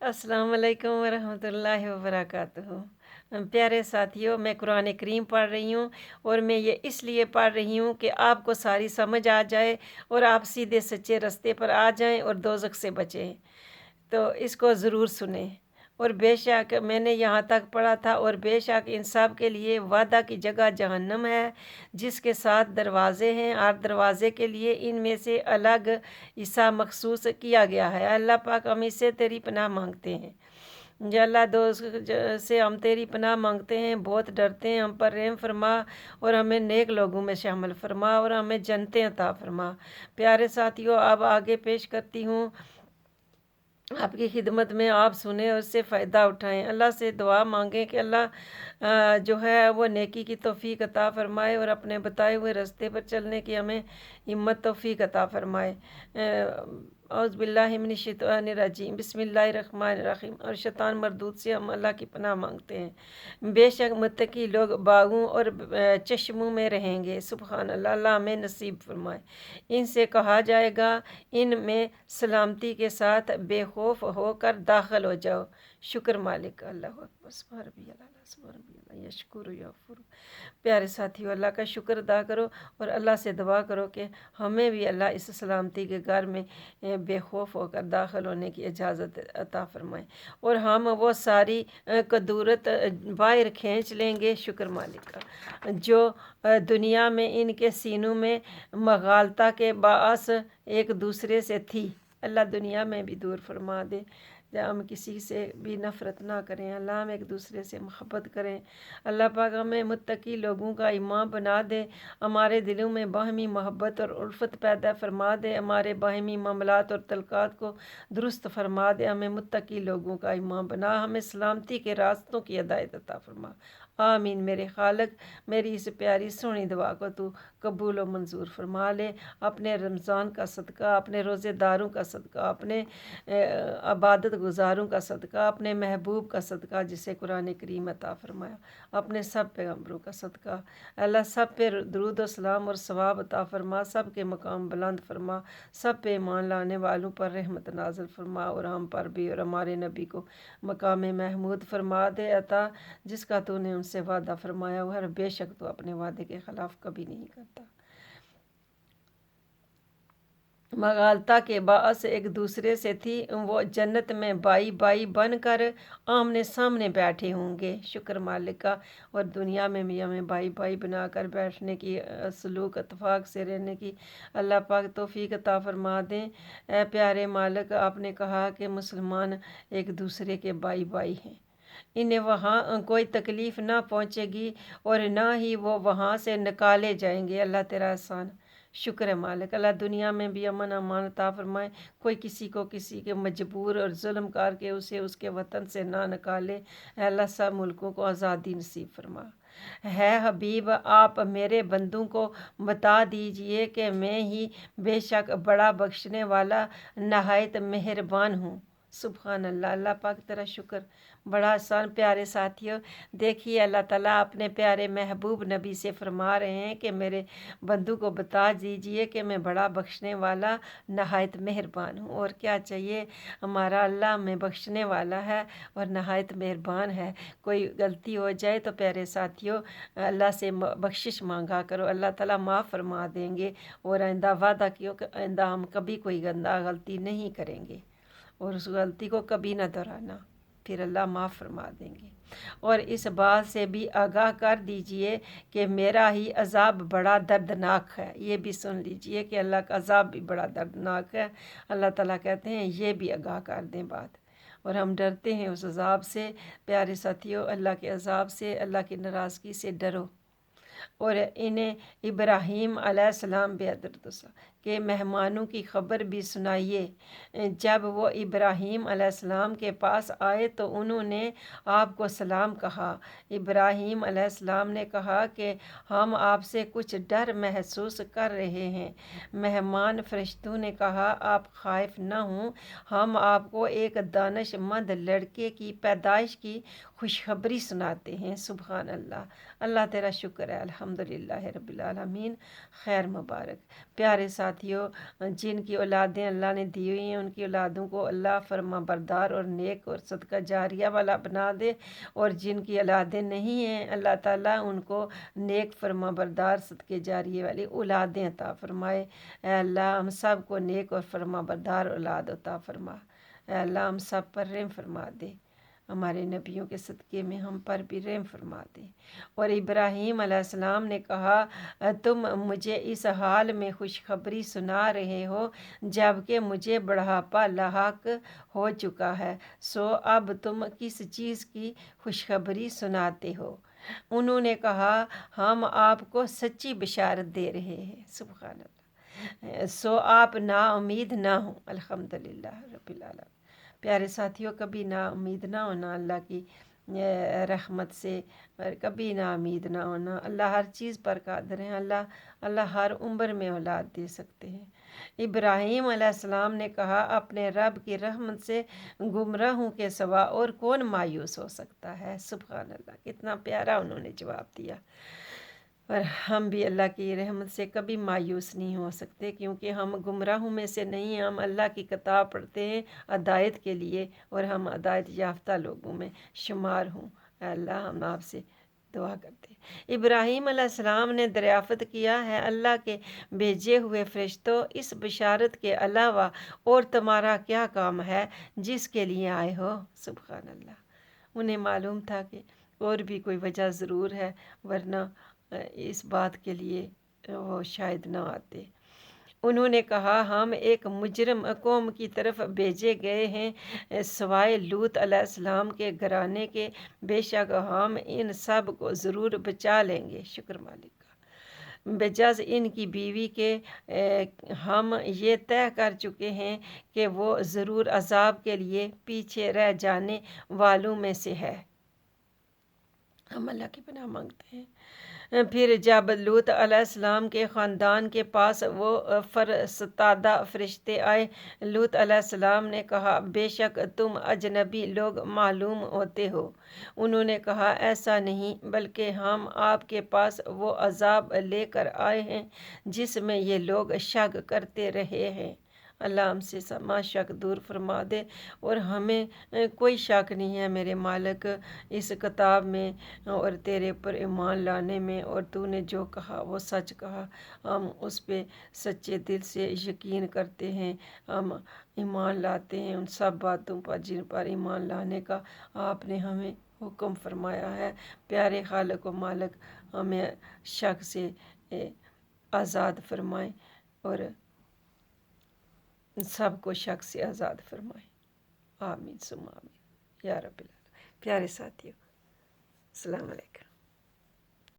अस्सलाम वालेकुम वरहमतुल्लाहि वबरकातुहू। प्यारे साथियों, मैं कुरान करीम पढ़ रही हूँ और मैं ये इसलिए पढ़ रही हूँ कि आपको सारी समझ आ जाए और आप सीधे सच्चे रास्ते पर आ जाएं और दोज़ख से बचें। तो इसको ज़रूर सुने। और बेशक मैंने यहाँ तक पढ़ा था, और बेशक इन सब के लिए वादा की जगह जहन्नम है, जिसके 7 दरवाज़े हैं। हर दरवाज़े के लिए इनमें से अलग हिस्सा मखसूस किया गया है। अल्लाह पाक हम इससे तेरी पनाह मांगते हैं। या अल्लाह से हम तेरी पनाह मांगते हैं, बहुत डरते हैं। हम पर रहम फरमा और हमें नेक लोगों में शामिल फरमा और हमें जन्नतें अता फरमा। प्यारे साथियों, अब आगे पेश करती हूँ आपकी खिदमत में। आप सुने और उससे फ़ायदा उठाएं। अल्लाह से दुआ मांगें कि अल्लाह जो है वो नेकी की तौफीक अता फ़रमाए और अपने बताए हुए रास्ते पर चलने की हमें हिम्मत तौफीक अता फ़रमाए। औज़ुबिल्लाहिमिनश्शैतानिर्रजीम, बिस्मिल्लाहिर्रहमानिर्रहीम। और शैतान मरदूद से हम अल्लाह की पनाह मांगते हैं। बेशक मुत्तकी लोग बागों और चश्मों में रहेंगे। सुबहान अल्लाह, अल्लाह हमें नसीब फरमाए। इनसे कहा जाएगा, इनमें सलामती के साथ बेखौफ होकर दाखिल हो जाओ। शुक्र मालिक अल्लाह अकबर, सुभान रब्बियल आला, सुभान रब्बियल आला, यशकुरु यगफुर। प्यारे साथियों, अल्लाह का शुक्र अदा करो और अल्लाह से दुआ करो कि हमें भी अल्लाह इस सलामती के घर में बेखौफ होकर दाखिल होने की इजाज़त अता फरमाए और हम वो सारी कदूरत बाहर खींच लेंगे। शुक्र मालिक का, जो दुनिया में इनके सीनों में मगालता के बाअस एक दूसरे से थी, अल्लाह दुनिया में भी दूर फरमा दे। हम किसी से भी नफ़रत ना करें, अल्लाह हम एक दूसरे से मोहब्बत करें। अल्लाह पाक हमें मुत्तकी लोगों का इमाम बना दे। हमारे दिलों में बाहमी मोहब्बत और उल्फत पैदा फरमा दे। हमारे बाहमी मामलात और तलकात को दुरुस्त फरमा दे। हमें मुत्तकी लोगों का इमाम बना। हमें सलामती के रास्तों की हिदायत अता फरमा। आमीन। मेरे खालक, मेरी इस प्यारी सोहनी दुआ को तू कबूल व मंजूर फरमा ले। अपने रमज़ान का सदका, अपने रोज़ेदारों का सदका, अपने इबादत गुजारों का सदका, अपने महबूब का सदका जिसे कुरान करीम अता फरमाया, अपने सब पैगम्बरों का सदका। अल्लाह सब पे दरूद व सलाम और सवाब अता फरमा, सब के मकाम बुलंद फरमा, सब पे ईमान लाने वालों पर रहमत नाज़िल फरमा और हम पर भी और हमारे नबी को मकाम महमूद फरमा दे अता, जिसका तूने उनसे वादा फरमाया हुआ है। बेशक तो अपने वादे के ख़िलाफ़ कभी नहीं करता। मगालता के बाअस एक दूसरे से थी, वो जन्नत में बाई बाई बन कर आमने सामने बैठे होंगे। शुक्र मालिक का। और दुनिया में भी हमें बाई बाई बना कर बैठने की, सलूक इत्फाक से रहने की अल्लाह पाक तौफीक अता फरमा दें। प्यारे मालिक, आपने कहा कि मुसलमान एक दूसरे के बाई बाई हैं, इन्हें वहाँ कोई तकलीफ़ ना पहुँचेगी और ना ही वो वहाँ से निकाले जाएंगे। अल्लाह तेरा एहसान। शुक्र है मालिक। अल्लाह दुनिया में भी अमन अमान अता फरमाए। कोई किसी को किसी के मजबूर और जुल्म करके उसे उसके वतन से ना निकाले। अल्लाह सब मुल्कों को आज़ादी नसीब फरमा। है हबीब, आप मेरे बंदों को बता दीजिए कि मैं ही बेशक बड़ा बख्शने वाला नहायत मेहरबान हूँ। सुबहान अल्लाह, अल्लाह पाक तेरा शुक्र। बड़ा आसान। प्यारे साथियों, देखिए अल्लाह ताला अपने प्यारे महबूब नबी से फरमा रहे हैं कि मेरे बंदू को बता दीजिए कि मैं बड़ा बख्शने वाला नहायत मेहरबान हूँ। और क्या चाहिए, हमारा अल्लाह हमें बख्शने वाला है और नहायत मेहरबान है। कोई गलती हो जाए तो प्यारे साथियों अल्लाह से बख्शिश मांगा करो, अल्लाह ताला माफ़ फरमा देंगे। और आइंदा वादा कियो कि आइंदा हम कभी कोई गलती नहीं करेंगे और उस गलती को कभी ना दोहराना, फिर अल्लाह माफ़ फरमा देंगे। और इस बात से भी आगाह कर दीजिए कि मेरा ही अज़ाब बड़ा दर्दनाक है। ये भी सुन लीजिए कि अल्लाह का अज़ाब भी बड़ा दर्दनाक है। अल्लाह ताला कहते हैं ये भी आगाह कर दें बात। और हम डरते हैं उस अज़ाब से। प्यारे साथियों, अल्लाह के अज़ाब से, अल्लाह की नाराज़गी से डरो। और इन्हें इब्राहीम अलैहिस्सलाम बेअदरत के मेहमानों की ख़बर भी सुनाइए। जब वो इब्राहीम अलैहिस्सलाम के पास आए तो उन्होंने आपको सलाम कहा। इब्राहीम अलैहिस्सलाम ने कहा कि हम आपसे कुछ डर महसूस कर रहे हैं। मेहमान फरिश्तों ने कहा, आप खाइफ न हों, हम आपको एक दानिशमंद लड़के की पैदाइश की खुशखबरी सुनाते हैं। सुभान अल्लाह, अल्लाह तेरा शुक्र है। अल्हम्दुलिल्लाह रब्बिल आलमीन। खैर मुबारक। प्यारे साथियों, जिन की औलादें अल्लाह ने दी हुई हैं उनकी औलादों को अल्लाह फर्मा बरदार और नेक और सदका जारिया वाला बना दे, और जिनकी औलादें नहीं हैं अल्लाह ताला उनको नेक फर्मा बरदार सदके जारिए वाली औलादें अता फरमाए। ऐ अल्लाह हम सब को नेक और फर्मा बरदार औलाद अता फरमा। ऐ अल्लाह हम सब पर रहम फरमा दे, हमारे नबियों के सदक़े में हम पर भी रहम फरमा दे। और इब्राहीम अलैहिस्सलाम ने कहा, तुम मुझे इस हाल में खुशखबरी सुना रहे हो जबकि मुझे बुढ़ापा लाहक हो चुका है, सो अब तुम किस चीज़ की खुशखबरी सुनाते हो? उन्होंने कहा, हम आपको सच्ची बशारत दे रहे हैं। सुभान अल्लाह। सो आप नाउमीद ना हो। अल्हम्दुलिल्लाह रब्बिल आलमीन। प्यारे साथियों, कभी ना उम्मीद ना होना अल्लाह की रहमत से, और कभी ना उम्मीद ना होना। अल्लाह हर चीज़ पर कादिर है। अल्लाह हर उम्र में औलाद दे सकते हैं। इब्राहीम अलैहिस्सलाम ने कहा, अपने रब की रहमत से गुमराहों के सिवा और कौन मायूस हो सकता है? सुभान अल्लाह, कितना प्यारा उन्होंने जवाब दिया। और हम भी अल्लाह की रहमत से कभी मायूस नहीं हो सकते, क्योंकि हम गुमराहों में से नहीं हैं। हम अल्लाह की किताब पढ़ते हैं हिदायत के लिए, और हम हिदायत याफ्ता लोगों में शुमार हूँ। अल्लाह हम आपसे दुआ करते हैं। इब्राहीम अलैहिस्सलाम ने दरियाफ़त किया है, अल्लाह के भेजे हुए फरिश्तों, इस बशारत के अलावा और तुम्हारा क्या काम है जिसके लिए आए हो? सुभान अल्लाह। उन्हें मालूम था कि और भी कोई वजह ज़रूर है, वरना इस बात के लिए वो शायद ना आते। उन्होंने कहा, हम एक मुजरम कौम की तरफ भेजे गए हैं सवाए लूत अलैहिस्सलाम के घराने के, बेशक हम इन सब को ज़रूर बचा लेंगे। शुक्र मालिक का। बेजज इनकी बीवी के हम ये तय कर चुके हैं कि वो ज़रूर अजाब के लिए पीछे रह जाने वालों में से है। हम अल्लाह की पनाह मांगते हैं। फिर जब लूत अलैहिस्सलाम के ख़ानदान के पास वो फरस्तादा फरिश्ते आए, लूत अलैहिस्सलाम ने कहा, बेशक तुम अजनबी लोग मालूम होते हो। उन्होंने कहा, ऐसा नहीं, बल्कि हम आपके पास वो अजाब लेकर आए हैं जिसमें ये लोग शक करते रहे हैं। अल्लाह हमसे समा शक दूर फरमा दे, और हमें कोई शक नहीं है मेरे मालिक इस किताब में और तेरे पर ईमान लाने में, और तूने जो कहा वो सच कहा। हम उस पे सच्चे दिल से यकीन करते हैं, हम ईमान लाते हैं उन सब बातों पर जिन पर ईमान लाने का आपने हमें हुक्म फरमाया है। प्यारे खालिक व मालिक, हमें शक से आज़ाद फरमाएं, और सबको शक से आज़ाद फरमाएं। आमीन सुम्मा आमीन या रब्बिल आलमीन। प्यारे साथियों, अस्सलाम वालेकुम।